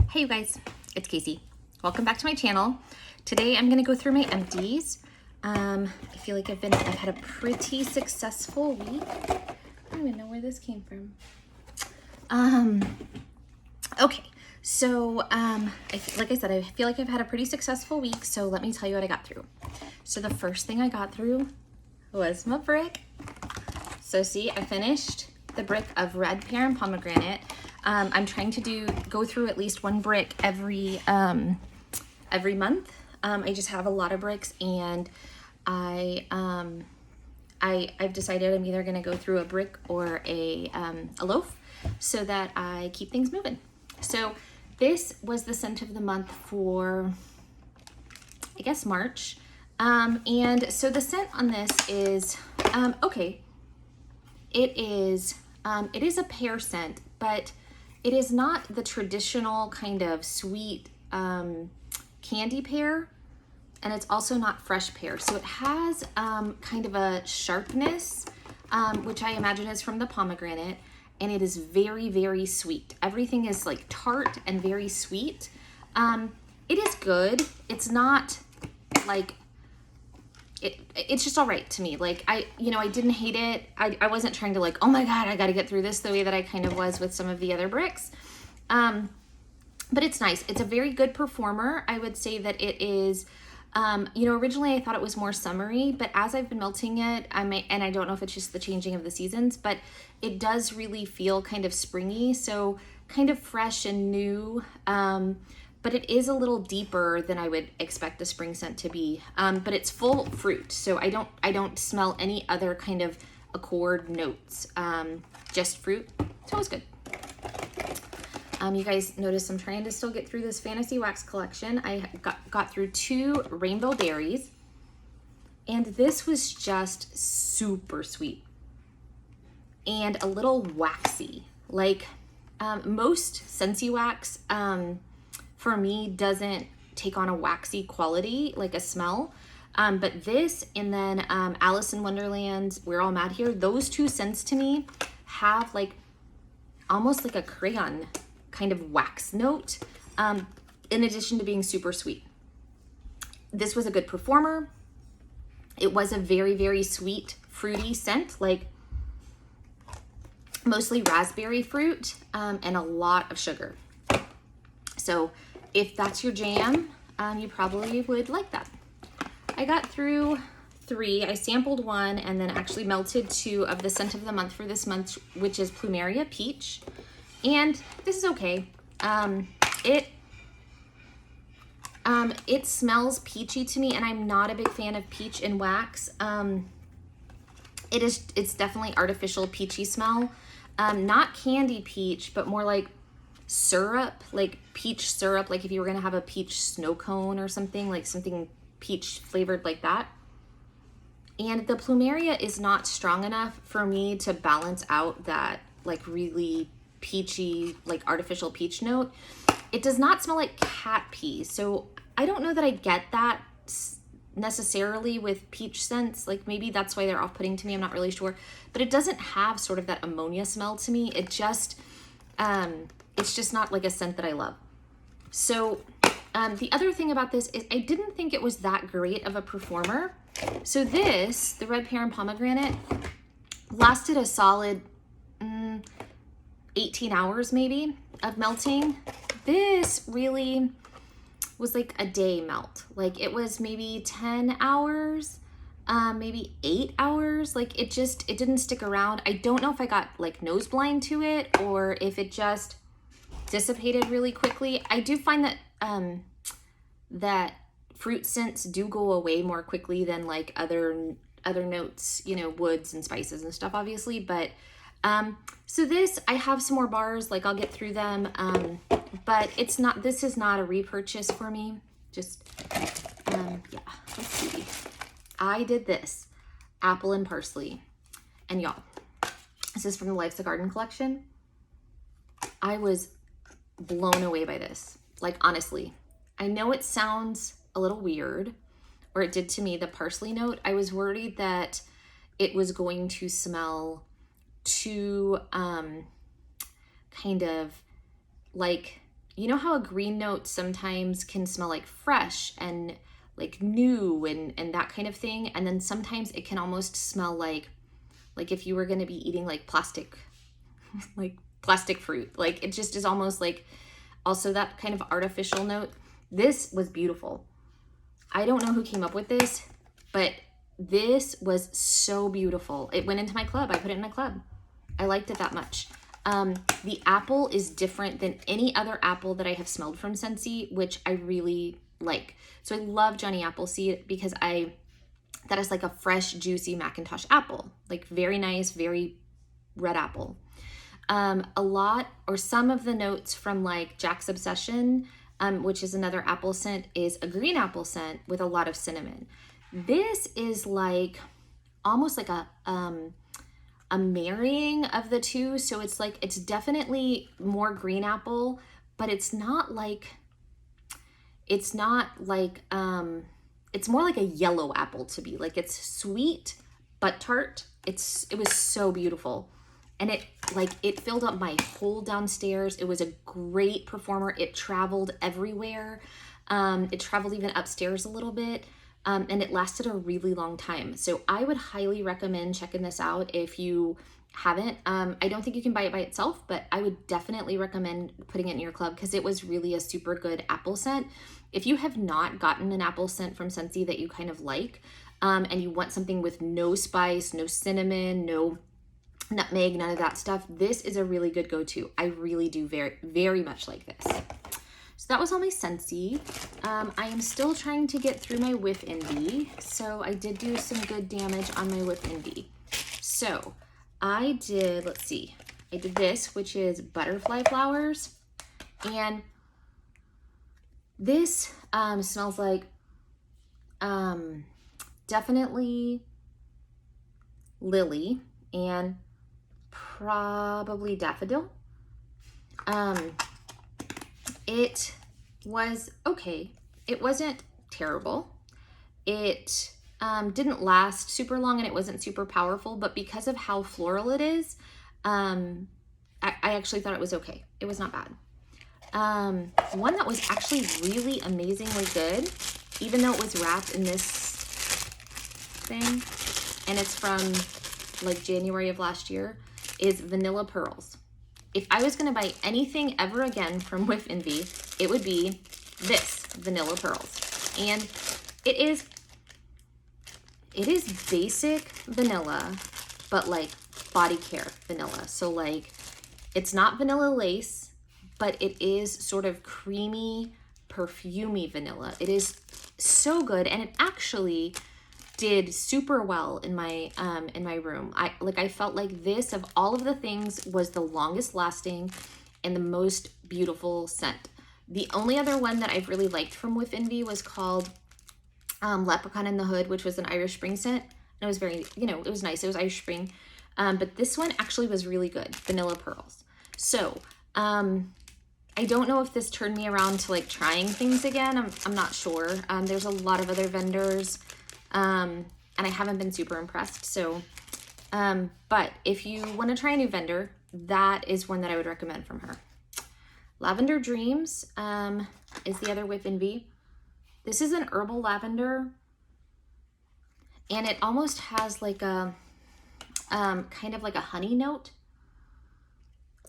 Hey you guys, it's Casey. Welcome back to my channel. Today I'm gonna go through my empties. I feel like I've had a pretty successful week. I don't even know where this came from. Okay, so like I said, I feel like I've had a pretty successful week, so let me tell you what I got through. So the first thing I got through was my brick. So see, I finished the brick of red pear and pomegranate. I'm trying to go through at least one brick every month. I just have a lot of bricks, and I've decided I'm either gonna go through a brick or a loaf so that I keep things moving. So this was the scent of the month for, I guess, March. And so the scent on this is, okay, it is a pear scent, but it is not the traditional kind of sweet candy pear, and it's also not fresh pear. So it has kind of a sharpness, which I imagine is from the pomegranate, and it is very, very sweet. Everything is like tart and very sweet. It is good. It's not like, it's just all right to me. Like I didn't hate it. I wasn't trying to like, oh my God, I got to get through this the way that I kind of was with some of the other bricks. But it's nice. It's a very good performer. I would say that it is, originally I thought it was more summery, but as I've been melting it, and I don't know if it's just the changing of the seasons, but it does really feel kind of springy. So kind of fresh and new. But it is a little deeper than I would expect the spring scent to be. But it's full fruit, so I don't smell any other kind of accord notes. Just fruit, so it was good. You guys notice I'm trying to still get through this fantasy wax collection. I got through 2 rainbow berries, and this was just super sweet and a little waxy. Like most Scentsy wax, for me, doesn't take on a waxy quality, like a smell. But this, and then Alice in Wonderland, We're All Mad Here, those 2 scents to me have like almost like a crayon kind of wax note, in addition to being super sweet. This was a good performer. It was a very, very sweet, fruity scent, like mostly raspberry fruit, and a lot of sugar. So if that's your jam, you probably would like that. I got through 3. I sampled 1 and then actually melted 2 of the scent of the month for this month, which is Plumeria Peach. And this is okay. It smells peachy to me, and I'm not a big fan of peach in wax. It's definitely artificial peachy smell. Not candy peach, but more like syrup, like peach syrup, like if you were gonna have a peach snow cone or something, like something peach flavored like that. And the Plumeria is not strong enough for me to balance out that like really peachy, like artificial peach note. It does not smell like cat pee, so I don't know that I get that necessarily with peach scents. Like maybe that's why they're off-putting to me, I'm not really sure, but it doesn't have sort of that ammonia smell to me. It just it's just not like a scent that I love. So the other thing about this is I didn't think it was that great of a performer. So this, the red pear and pomegranate, lasted a solid 18 hours maybe of melting. This really was like a day melt. Like it was maybe 10 hours, maybe 8 hours. Like it didn't stick around. I don't know if I got like nose blind to it or if it just dissipated really quickly. I do find that that fruit scents do go away more quickly than like other notes, woods and spices and stuff, obviously. But so this, I have some more bars, like I'll get through them, but this is not a repurchase for me. Just yeah, let's see. I did this apple and parsley, and y'all, this is from the Life's a Garden collection. I was blown away by this. Like, honestly, I know it sounds a little weird, or it did to me, the parsley note. I was worried that it was going to smell too kind of like you know how a green note sometimes can smell like fresh and like new and that kind of thing. And then sometimes it can almost smell like if you were going to be eating like plastic, like plastic fruit. Like it just is almost like also that kind of artificial note. This was beautiful. I don't know who came up with this, but this was so beautiful. It went into my club. I put it in my club. I liked it that much. The apple is different than any other apple that I have smelled from Scentsy, which I really like. So I love Johnny Appleseed because that is like a fresh, juicy Macintosh apple. Like very nice, very red apple. Some of the notes from like Jack's Obsession, which is another apple scent, is a green apple scent with a lot of cinnamon. This is like almost like a marrying of the two. So it's definitely more green apple, but it's more like a yellow apple to me. Like it's sweet, but tart. It was so beautiful. And it filled up my whole downstairs. It was a great performer. It traveled everywhere. It traveled even upstairs a little bit. And it lasted a really long time. So I would highly recommend checking this out if you haven't. I don't think you can buy it by itself, but I would definitely recommend putting it in your club because it was really a super good apple scent. If you have not gotten an apple scent from Scentsy that you kind of like, and you want something with no spice, no cinnamon, no nutmeg, none of that stuff, this is a really good go-to. I really do very, very much like this. So that was all my Scentsy. I am still trying to get through my Whiff Envy. So I did do some good damage on my Whiff Envy. So I did this, which is butterfly flowers. And this smells like definitely lily and probably daffodil. It was okay. It wasn't terrible. It didn't last super long and it wasn't super powerful, but because of how floral it is, I actually thought it was okay. It was not bad. One that was actually really amazingly good, even though it was wrapped in this thing, and it's from like January of last year, is Vanilla Pearls. If I was going to buy anything ever again from Whiff Envy, it would be this Vanilla Pearls. And it is basic vanilla, but like body care vanilla. So like it's not vanilla lace, but it is sort of creamy, perfumey vanilla. It is so good, and it actually did super well in my room. I felt like this, of all of the things, was the longest lasting and the most beautiful scent. The only other one that I've really liked from Whiff Envy was called Leprechaun in the Hood, which was an Irish Spring scent. And it was very, it was nice. It was Irish Spring. But this one actually was really good, Vanilla Pearls. So I don't know if this turned me around to like trying things again. I'm not sure. There's a lot of other vendors. And I haven't been super impressed. So, but if you want to try a new vendor, that is one that I would recommend from her. Lavender Dreams, is the other Whiff Envy. This is an herbal lavender, and it almost has like a, kind of like a honey note,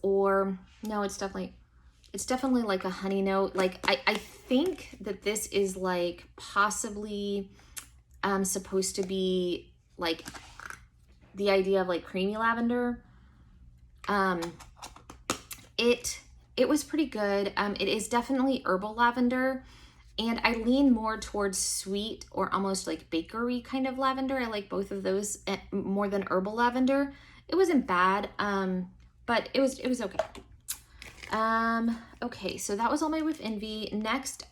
or no, it's definitely like a honey note. Like, I think that this is like possibly supposed to be like the idea of like creamy lavender. It was pretty good. It is definitely herbal lavender, and I lean more towards sweet or almost like bakery kind of lavender. I like both of those more than herbal lavender. It wasn't bad, but it was okay. Okay, so that was all my Whiff Envy. Next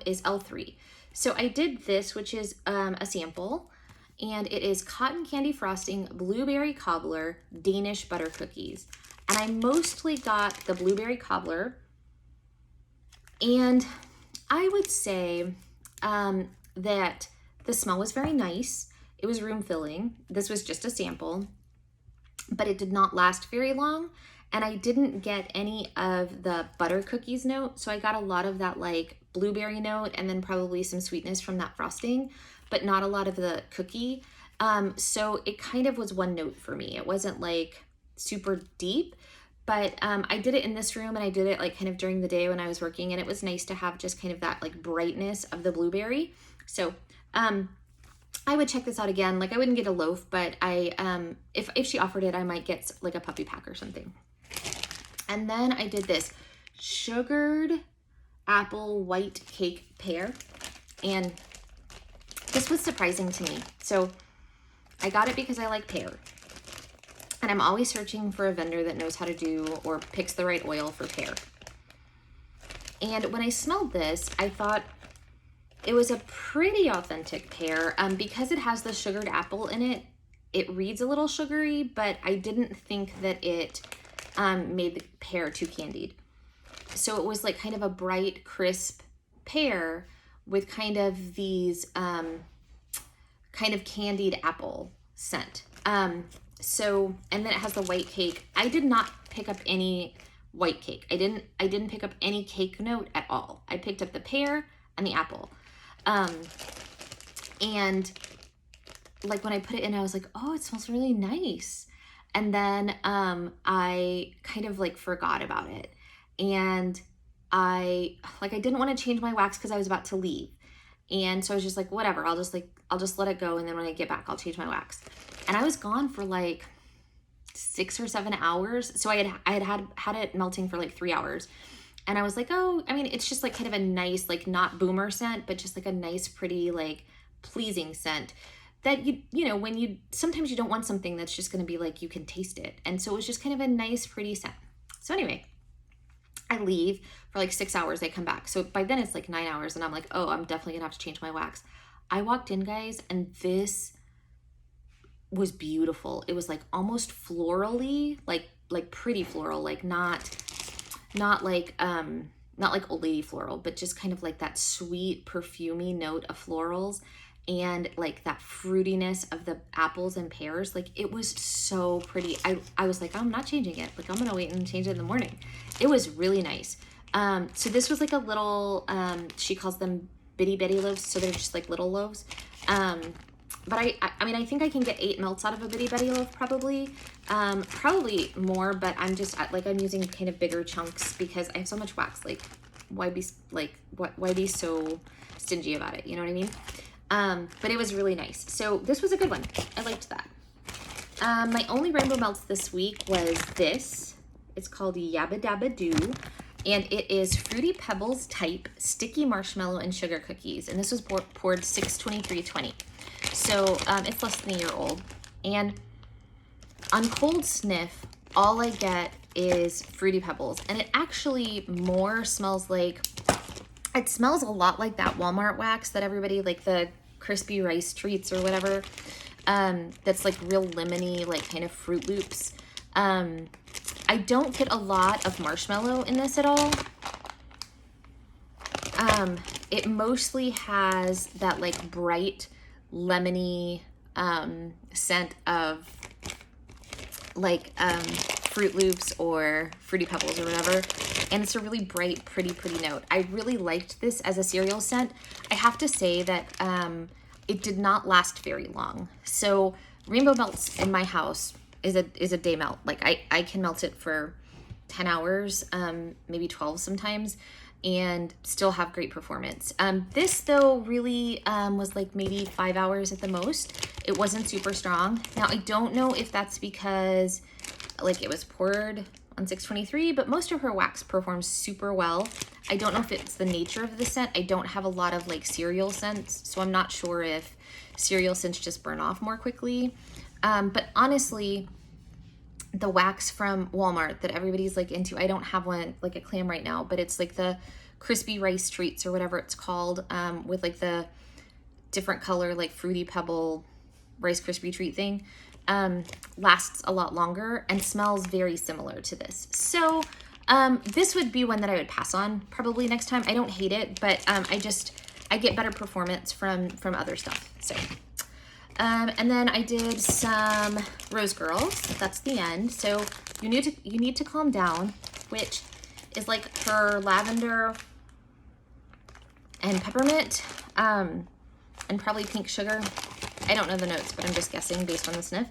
is L3. So I did this, which is a sample, and it is cotton candy frosting, blueberry cobbler, Danish butter cookies. And I mostly got the blueberry cobbler, and I would say that the smell was very nice. It was room filling. This was just a sample, but it did not last very long. and I didn't get any of the butter cookies note. So I got a lot of that like blueberry note and then probably some sweetness from that frosting, but not a lot of the cookie. So it kind of was one note for me. It wasn't like super deep, but I did it in this room and I did it like kind of during the day when I was working, and it was nice to have just kind of that like brightness of the blueberry. So I would check this out again. Like I wouldn't get a loaf, but if she offered it, I might get like a puppy pack or something. And then I did this sugared apple white cake pear, and this was surprising to me. So I got it because I like pear, and I'm always searching for a vendor that knows how to do or picks the right oil for pear. And when I smelled this, I thought it was a pretty authentic pear. Because it has the sugared apple in it, it reads a little sugary, but I didn't think that it made the pear too candied. So it was like kind of a bright, crisp pear with kind of these kind of candied apple scent. So, and then it has the white cake. I did not pick up any white cake. I didn't pick up any cake note at all. I picked up the pear and the apple. And like when I put it in, I was like, oh, it smells really nice. And then I kind of like forgot about it. And I didn't want to change my wax because I was about to leave. And so I was just like, whatever, I'll just let it go. And then when I get back, I'll change my wax. And I was gone for like 6 or 7 hours. So I had it melting for like 3 hours. And I was like, oh, I mean, it's just like kind of a nice, like not boomer scent, but just like a nice, pretty, like pleasing scent that you know, when sometimes you don't want something that's just going to be like, you can taste it. And so it was just kind of a nice, pretty scent. So anyway, I leave for like 6 hours. I come back. So by then it's like 9 hours and I'm like, oh, I'm definitely gonna have to change my wax. I walked in, guys, and this was beautiful. It was like almost florally, like pretty floral, like not like old lady floral, but just kind of like that sweet perfumey note of florals and like that fruitiness of the apples and pears. Like it was so pretty. I was like, I'm not changing it. Like I'm gonna wait and change it in the morning. It was really nice. So this was like a little, she calls them bitty betty loaves. So they're just like little loaves. But I mean, I think I can get 8 melts out of a bitty betty loaf probably more, but I'm just like, I'm using kind of bigger chunks because I have so much wax. Like why be so stingy about it? You know what I mean? But it was really nice. So this was a good one. I liked that. My only rainbow melts this week was this. It's called Yabba Dabba Doo, and it is Fruity Pebbles type sticky marshmallow and sugar cookies. And this was poured 6/23/20. So it's less than a year old. And on cold sniff, all I get is Fruity Pebbles. And it actually more smells like, it smells a lot like that Walmart wax that everybody, like the crispy rice treats or whatever, that's like real lemony, like kind of Fruit Loops. I don't get a lot of marshmallow in this at all. It mostly has that like bright lemony scent of like Fruit Loops or Fruity Pebbles or whatever, and it's a really bright, pretty note. I really liked this as a cereal scent. I have to say that it did not last very long. So rainbow melts in my house is a day melt. Like I can melt it for 10 hours, maybe 12 sometimes, and still have great performance. This though really was like maybe 5 hours at the most. It wasn't super strong. Now I don't know if that's because like it was poured on 6/23, but most of her wax performs super well. I don't know if it's the nature of the scent. I don't have a lot of like cereal scents, so I'm not sure if cereal scents just burn off more quickly. But honestly, the wax from Walmart that everybody's like into, I don't have one like a clam right now, but it's like the crispy rice treats or whatever it's called, with like the different color like Fruity Pebble Rice Krispie treat thing, lasts a lot longer and smells very similar to this. So this would be one that I would pass on probably next time. I don't hate it, but I get better performance from other stuff. So and then I did some Rose Girls. That's the end. So You Need to Calm Down, which is like her lavender and peppermint, and probably pink sugar. I don't know the notes, but I'm just guessing based on the sniff.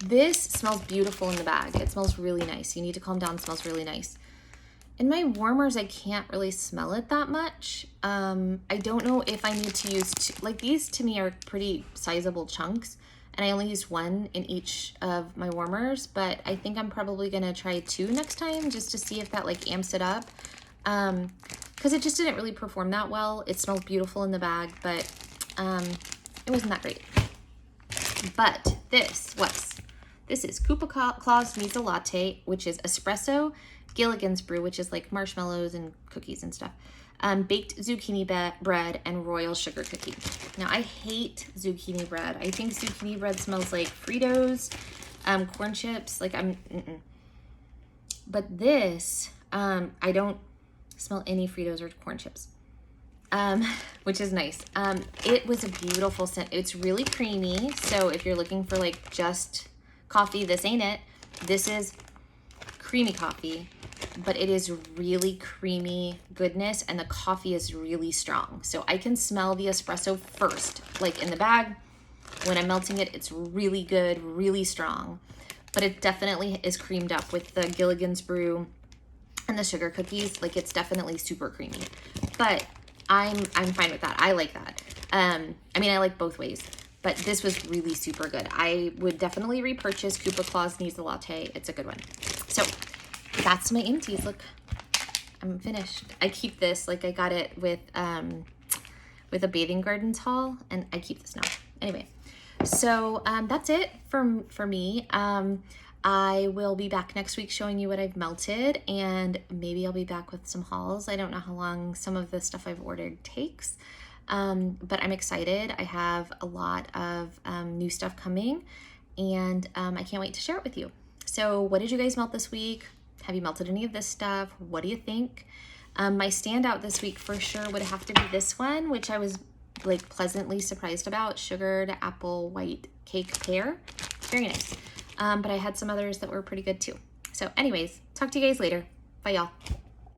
This smells beautiful in the bag. It smells really nice. You Need to Calm Down smells really nice. In my warmers, I can't really smell it that much. I don't know if I need to use like these to me are pretty sizable chunks, and I only used one in each of my warmers, but I think I'm probably gonna try 2 next time just to see if that like amps it up. Because it just didn't really perform that well. It smells beautiful in the bag, but it wasn't that great. But this is Koopa Claus Needs a Latte, which is espresso, Gilligan's Brew, which is like marshmallows and cookies and stuff, baked zucchini bread, and royal sugar cookie. Now, I hate zucchini bread. I think zucchini bread smells like Fritos, corn chips. Like But this, I don't smell any Fritos or corn chips, which is nice. It was a beautiful scent. It's really creamy. So if you're looking for like just coffee, this ain't it. This is creamy coffee, but it is really creamy goodness, and the coffee is really strong. So I can smell the espresso first, like in the bag. When I'm melting it, it's really good, really strong, but it definitely is creamed up with the Gilligan's Brew and the sugar cookies. Like, it's definitely super creamy, but I'm fine with that. I like that. I mean, I like both ways, but this was really super good. I would definitely repurchase Koopa Claus Needs a Latte. It's a good one. So that's my Empties. Look, I'm finished. I keep this, like I got it with a Bathing Gardens haul, and I keep this now. Anyway, so that's it for me. I will be back next week showing you what I've melted, and maybe I'll be back with some hauls. I don't know how long some of the stuff I've ordered takes, but I'm excited. I have a lot of new stuff coming, and I can't wait to share it with you. So what did you guys melt this week? Have you melted any of this stuff? What do you think? My standout this week for sure would have to be this one, which I was like pleasantly surprised about. Sugared apple white cake pear. Very nice. But I had some others that were pretty good too. So anyways, talk to you guys later. Bye, y'all.